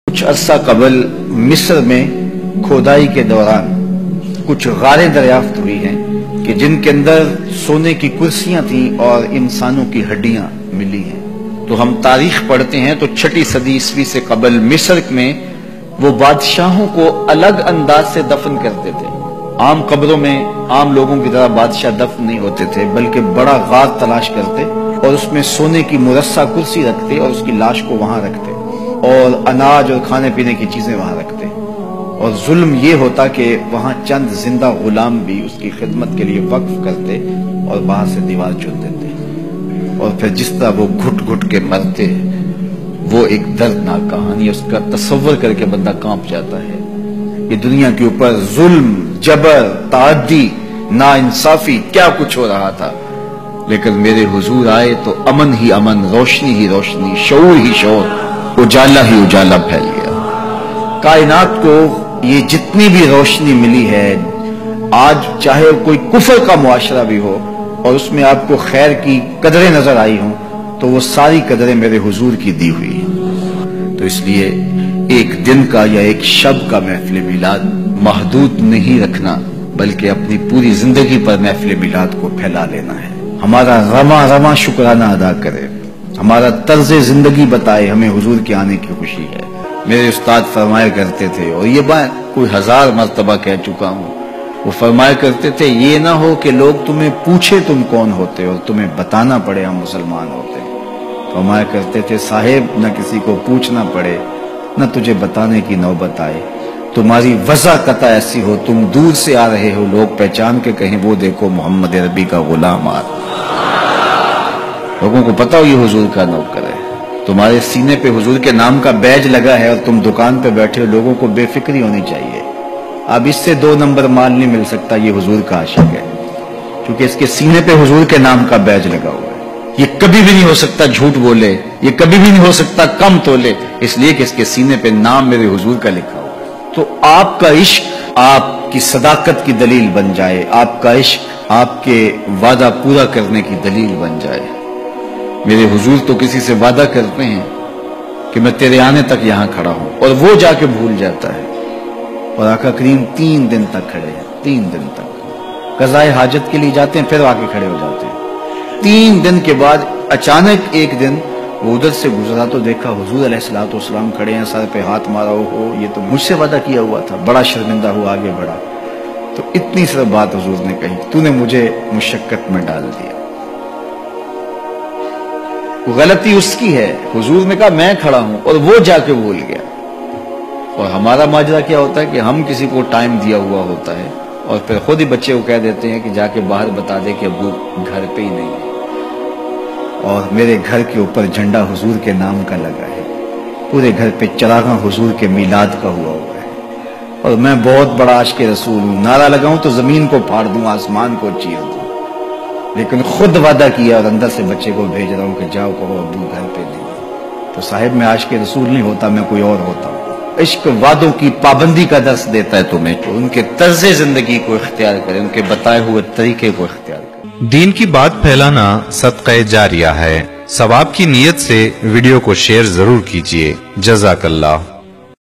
کچھ عرصہ قبل مصر میں کھودائی کے دوران کچھ غاریں دریافت ہوئی ہیں کہ جن کے اندر سونے کی کرسیاں تھیں اور انسانوں کی ہڈیاں ملی ہیں۔ تو ہم تاریخ پڑھتے ہیں تو 6 صدی عیسوی سے قبل مصر میں وہ بادشاہوں کو الگ انداز سے دفن کرتے تھے۔ عام قبروں میں عام لوگوں کی طرح بادشاہ دفن نہیں ہوتے تھے، بلکہ بڑا غار تلاش کرتے اور اس میں سونے کی مرصع کرسی رکھتے اور اس کی لاش کو وہاں رکھتے اور اناج اور کھانے پینے کی چیزیں وہاں رکھتے۔ اور ظلم یہ ہوتا کہ وہاں چند زندہ غلام بھی اس کی خدمت کے لیے وقف کرتے اور باہر سے دیوار چن دیتے، اور پھر جس طرح وہ گھٹ گھٹ کے مرتے، وہ ایک دردناک کہانی، اس کا تصور کر کے بندہ کانپ جاتا ہے۔ یہ دنیا کے اوپر ظلم، جبر، تعدی، ناانصافی کیا کچھ ہو رہا تھا، لیکن میرے حضور آئے تو امن ہی امن، روشنی ہی روشنی، شعور ہی شعور، اجالا ہی اجالا پھیل گیا۔ کائنات کو یہ جتنی بھی روشنی ملی ہے، آج چاہے کوئی کفر کا معاشرہ بھی ہو اور اس میں آپ کو خیر کی قدریں نظر آئی ہوں، تو وہ ساری قدریں میرے حضور کی دی ہوئی ہیں۔ تو اس لیے ایک دن کا یا ایک شب کا محفل میلاد محدود نہیں رکھنا، بلکہ اپنی پوری زندگی پر محفل میلاد کو پھیلا لینا ہے۔ ہمارا رواں رواں شکرانہ ادا کرے، ہمارا طرز زندگی بتائے ہمیں حضور کے آنے کی خوشی ہے۔ میرے استاد فرمایا کرتے تھے، اور یہ بات کوئی 1000 مرتبہ کہہ چکا ہوں، وہ فرمایا کرتے تھے یہ نہ ہو کہ لوگ تمہیں پوچھے تم کون ہوتے اور تمہیں بتانا پڑے ہم مسلمان ہوتے۔ فرمایا کرتے تھے صاحب، نہ کسی کو پوچھنا پڑے نہ تجھے بتانے کی نوبت آئے، تمہاری وضع قطع ایسی ہو، تم دور سے آ رہے ہو، لوگ پہچان کے کہیں وہ دیکھو محمد عربی کا غلام آ رہا۔ لوگوں کو پتا ہو یہ حضور کا نوکر ہے، تمہارے سینے پہ حضور کے نام کا بیج لگا ہے اور تم دکان پہ بیٹھے ہو، لوگوں کو بے فکری ہونی چاہیے۔ اب اس سے 2 نمبر مال نہیں مل سکتا، یہ حضور کا عاشق ہے، کیونکہ اس کے سینے پہ حضور کے نام کا بیج لگا ہوا ہے۔ یہ کبھی بھی نہیں ہو سکتا جھوٹ بولے، یہ کبھی بھی نہیں ہو سکتا کم تولے، اس لیے کہ اس کے سینے پہ نام میرے حضور کا لکھا ہوا ہے۔ تو آپ کا عشق آپ کی صداقت کی دلیل بن جائے، آپ کا عشق آپ کے وعدہ پورا کرنے کی دلیل بن جائے۔ میرے حضور تو کسی سے وعدہ کرتے ہیں کہ میں تیرے آنے تک یہاں کھڑا ہوں، اور وہ جا کے بھول جاتا ہے، اور آقا کریم 3 دن تک کھڑے ہیں، 3 دن تک قضائے حاجت کے لیے جاتے ہیں، پھر آ کے کھڑے ہو جاتے ہیں۔ 3 دن کے بعد اچانک ایک دن وہ ادھر سے گزرا تو دیکھا حضور علیہ الصلوۃ والسلام کھڑے ہیں، سر پہ ہاتھ مارا ہو، یہ تو مجھ سے وعدہ کیا ہوا تھا۔ بڑا شرمندہ ہوا، آگے بڑھا تو اتنی صرف بات حضور نے کہی، تو نے مجھے مشقت میں ڈال دیا۔ غلطی اس کی ہے، حضور نے کہا میں کھڑا ہوں اور وہ جا کے بھول گیا۔ اور ہمارا ماجرا کیا ہوتا ہے کہ ہم کسی کو ٹائم دیا ہوا ہوتا ہے اور پھر خود ہی بچے کو کہہ دیتے ہیں کہ جا کے باہر بتا دے کہ ابو گھر پہ ہی نہیں ہے، اور میرے گھر کے اوپر جھنڈا حضور کے نام کا لگا ہے، پورے گھر پہ چراغاں حضور کے میلاد کا ہوا ہے، اور میں بہت بڑا عاشق رسول ہوں، نعرہ لگاؤں تو زمین کو پھاڑ دوں، آسمان کو چیر دوں، لیکن خود وعدہ کیا اور اندر سے بچے کو بھیج رہا ہوں کہ جاؤ کہو ابو گھر پہ نہیں ہے۔ تو صاحب میں عاشق رسول نہیں ہوتا، میں کوئی اور ہوتا ہوں۔ عشق وعدوں کی پابندی کا درس دیتا ہے تمہیں، تو ان کے طرز زندگی کو اختیار کریں، ان کے بتائے ہوئے طریقے کو اختیار کریں۔ دین کی بات پھیلانا صدقہ جاریہ ہے، ثواب کی نیت سے ویڈیو کو شیئر ضرور کیجیے۔ جزاک اللہ۔